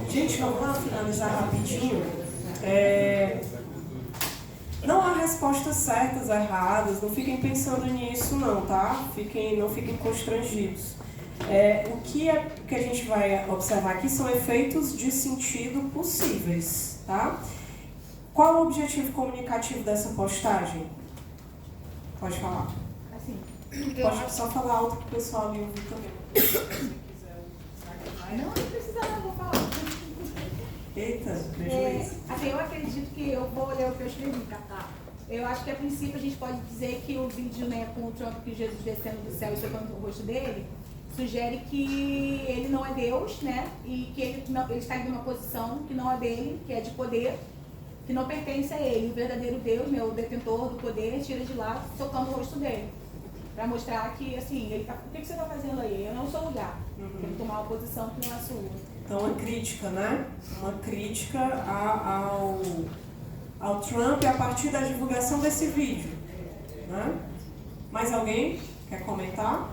Gente, vamos lá finalizar rapidinho. Não há respostas certas, erradas, não fiquem pensando nisso não, tá? Não fiquem constrangidos. O que a gente vai observar aqui são efeitos de sentido possíveis, tá? Qual o objetivo comunicativo dessa postagem? Pode falar. Assim, Pode só falar alto para o pessoal ali ouvir também. não precisa não, vou falar. Eita, prejuízo. Assim, eu acredito que eu vou ler o que eu escrevi, tá? Eu acho que a princípio a gente pode dizer que o vídeo, né, com o Trump, que Jesus descendo do céu e tocando o rosto dele, sugere que ele não é Deus, né? E que ele está em uma posição que não é dele, que é de poder, que não pertence a ele. O verdadeiro Deus, né, o detentor do poder, tira de lá tocando o rosto dele. Para mostrar que, assim, ele tá, o que você está fazendo aí? Eu não sou o lugar. Tem que tomar uma posição que não é a sua. Então, uma crítica, né? Uma crítica ao Trump a partir da divulgação desse vídeo, né? Mais alguém quer comentar?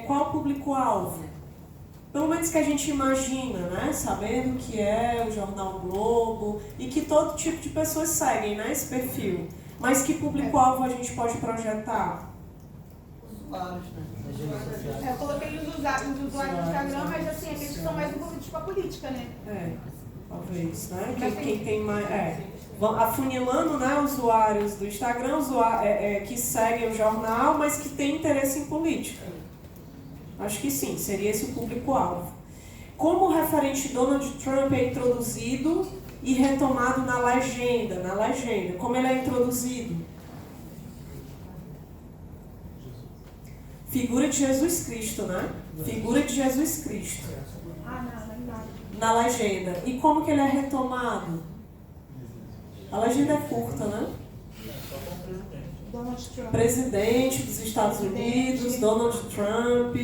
Qual o público-alvo? Pelo menos que a gente imagina, né? Sabendo que é o Jornal Globo e que todo tipo de pessoas seguem, né, esse perfil. Mas que público-alvo a gente pode projetar? Vários, né? Eu coloquei os usuários do Instagram, mas assim, aqueles que são mais envolvidos com a política, né? Talvez, né? Mas Quem tem mais. Afunilando, né, usuários do Instagram, que seguem o jornal, mas que têm interesse em política. Acho que sim, seria esse o público-alvo. Como o referente Donald Trump é introduzido e retomado na legenda, como ele é introduzido? Figura de Jesus Cristo, né? Figura de Jesus Cristo. Na legenda. E como que ele é retomado? A legenda é curta, né? Donald Trump. Presidente dos Estados Unidos, Donald Trump.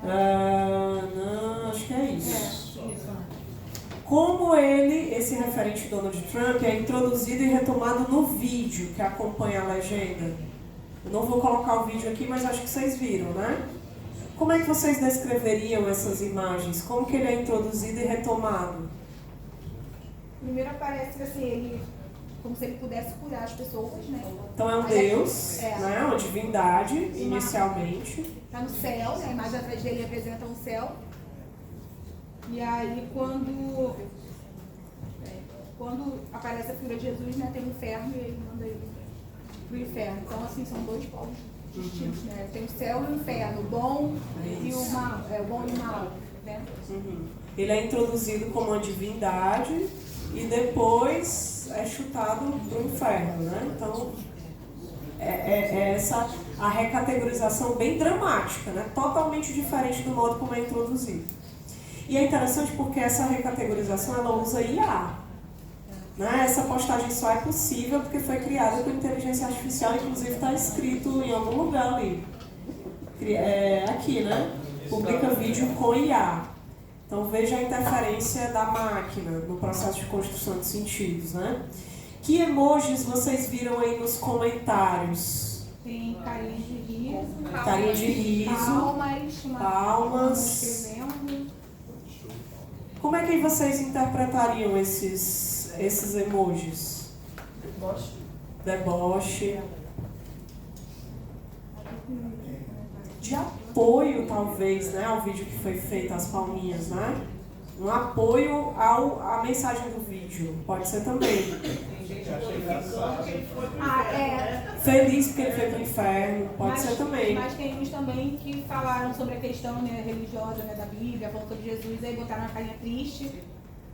Não, acho que é isso. Como esse referente Donald Trump é introduzido e retomado no vídeo que acompanha a legenda? Eu não vou colocar o vídeo aqui, mas acho que vocês viram, né? Como é que vocês descreveriam essas imagens? Como que ele é introduzido e retomado? Primeiro aparece assim, ele, como se ele pudesse curar as pessoas, né? Então é um Deus, né? Uma divindade, inicialmente. Está no céu, né? A imagem atrás dele representa um céu. E aí quando aparece a figura de Jesus, né, tem o inferno e ele manda ele pro inferno. Então assim, são dois povos distintos, né? Tem o céu e o inferno, o bom e o mal, o bom e o mal, né? Ele é introduzido como uma divindade e depois é chutado pro inferno, né? Então é essa a recategorização bem dramática, né? Totalmente diferente do modo como é introduzido. E é interessante porque essa recategorização ela usa IA. Né? Essa postagem só é possível porque foi criada por inteligência artificial, inclusive está escrito em algum lugar ali. Aqui, né? Publica vídeo com IA. Então veja a interferência da máquina no processo de construção de sentidos, né? Que emojis vocês viram aí nos comentários? Tem carinha de riso. Carinha de riso. Palmas. Escrevendo. Como é que vocês interpretariam esses emojis? Deboche. De apoio, talvez, né, ao vídeo que foi feito, as palminhas, né? Um apoio à mensagem do vídeo. Pode ser também. Feliz porque ele foi para o inferno. Pode ser também. Mas tem uns também que falaram sobre a questão, né, religiosa, né, da Bíblia, falando sobre Jesus, aí botaram uma carinha triste,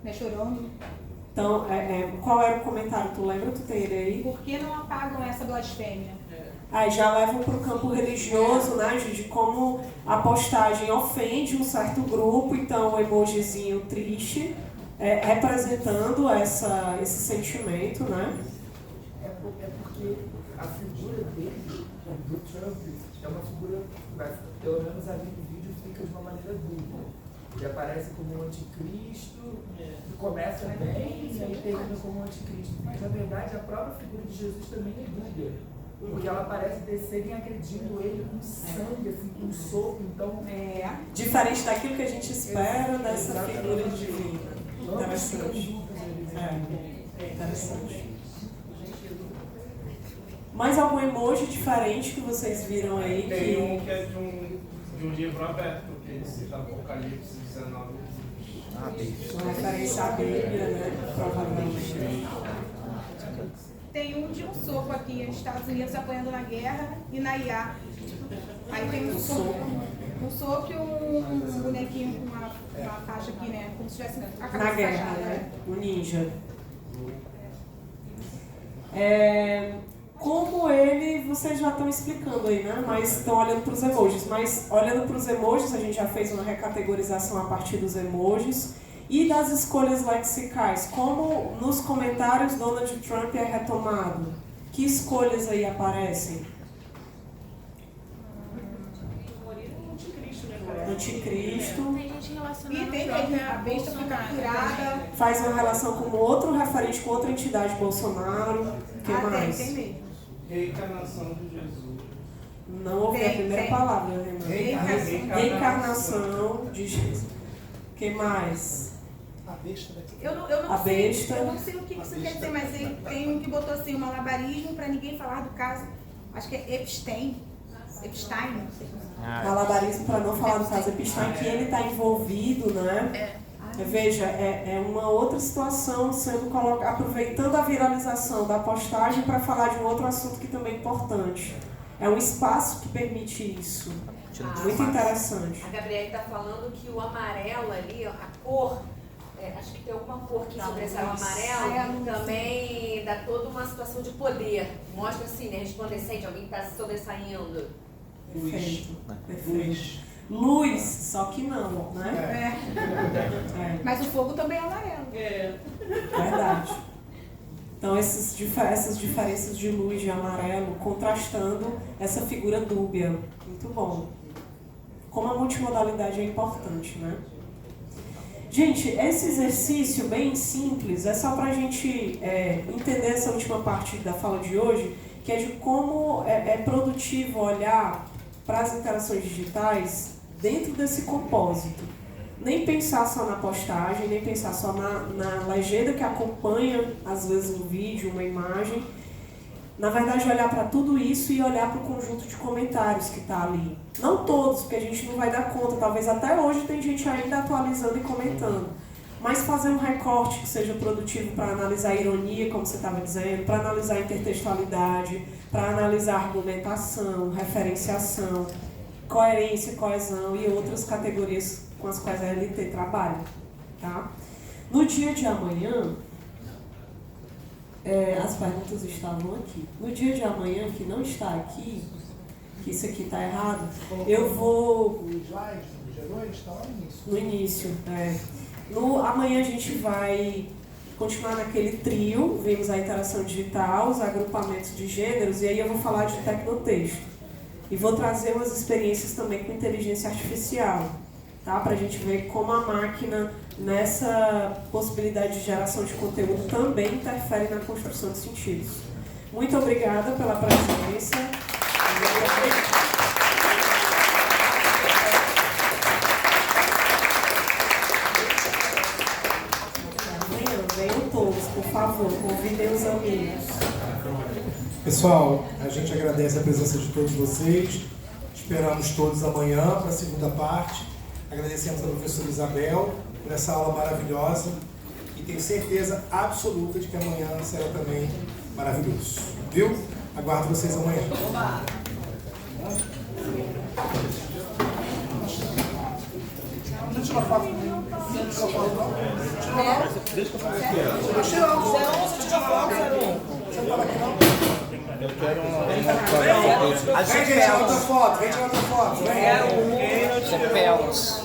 né, chorando. Então, qual era o comentário? Tu lembra? Tu tem ele aí? Por que não apagam essa blasfêmia? Aí já levam para o campo religioso, né, de como a postagem ofende um certo grupo, então o emojizinho triste, representando esse sentimento, né? É porque a figura dele, do Trump, é uma figura, pelo menos ali no vídeo, fica de uma maneira dúbia. Ele aparece como um anticristo, começa bem e aí termina como um anticristo. Mas na verdade a própria figura de Jesus também é dúbia. Porque ela parece descerem agredindo ele com sangue, assim, com soco, então... Diferente daquilo que a gente espera dessa figura divina. Interessante. Interessante. Mais algum emoji diferente que vocês viram aí? Tem um que é de um livro aberto, que ele cita Apocalipse 19. Uma referência à Bíblia, né? Provavelmente. Tem um de um soco aqui, nos Estados Unidos apoiando na guerra e na IA. Aí tem um soco e um bonequinho com uma faixa aqui, né? Como se tivesse a cabeça Na guerra, fachada, né? O ninja. Como ele, vocês já estão explicando aí, né? Mas estão olhando para os emojis. Mas olhando para os emojis, a gente já fez uma recategorização a partir dos emojis. E das escolhas lexicais, como nos comentários Donald Trump é retomado? Que escolhas aí aparecem? Anticristo. Tem gente relacionada E tem a besta foi capturada. Faz uma relação com outro referente, com outra entidade Bolsonaro. O que mais? Tem mesmo. Reencarnação de Jesus. Não ouvi a primeira palavra, né? Reencarnação de Jesus. O que mais? A besta daqui. Eu não sei o que isso quer dizer, mas tem um que botou assim, um malabarismo para ninguém falar do caso, acho que é Epstein. Epstein, não sei. Malabarismo, para não falar do caso Epstein, que ele está envolvido, né? Veja, é uma outra situação sendo colocada, aproveitando a viralização da postagem para falar de um outro assunto que também é importante. É um espaço que permite isso. Muito interessante. A Gabriela está falando que o amarelo ali, ó, a cor, acho que tem alguma cor que sobressai o amarelo, também dá toda uma situação de poder. Mostra assim, né, resplandecente, alguém está se sobressaindo. Perfeito. Perfeito. Luz, só que não, né? Mas o fogo também é amarelo. Verdade. Então, essas diferenças de luz, de amarelo, contrastando essa figura dúbia. Muito bom. Como a multimodalidade é importante, né? Gente, esse exercício bem simples é só para a gente entender essa última parte da fala de hoje, que é de como é produtivo olhar para as interações digitais dentro desse compósito. Nem pensar só na postagem, nem pensar só na legenda que acompanha, às vezes, um vídeo, uma imagem. Na verdade, olhar para tudo isso e olhar para o conjunto de comentários que está ali. Não todos, porque a gente não vai dar conta. Talvez até hoje tem gente ainda atualizando e comentando. Mas fazer um recorte que seja produtivo para analisar a ironia, como você estava dizendo, para analisar a intertextualidade, para analisar a argumentação, referenciação, coerência, coesão e outras categorias com as quais a LT trabalha. Tá? No dia de amanhã, as perguntas estavam aqui. No dia de amanhã, que não está aqui, que isso aqui está errado, eu vou... Os slides do dia 2 estão lá no início. No início, amanhã a gente vai continuar naquele trio, vimos a interação digital, os agrupamentos de gêneros, e aí eu vou falar de tecnotexto. E vou trazer umas experiências também com inteligência artificial, tá? Para a gente ver como a máquina, nessa possibilidade de geração de conteúdo, também interfere na construção de sentidos. Muito obrigada pela presença. Venham todos, por favor, convidem os amigos. Pessoal, a gente agradece a presença de todos vocês. Esperamos todos amanhã para a segunda parte. Agradecemos a professora Isabel por essa aula maravilhosa e tenho certeza absoluta de que amanhã será também maravilhoso. Viu? Aguardo vocês amanhã. Deixa eu tirar foto. Deixa eu fazer aqui. Tira foto. Você não estava aqui não? Eu quero Vem tirar outra foto, vem tirar outra foto. Quero um. Chepelos.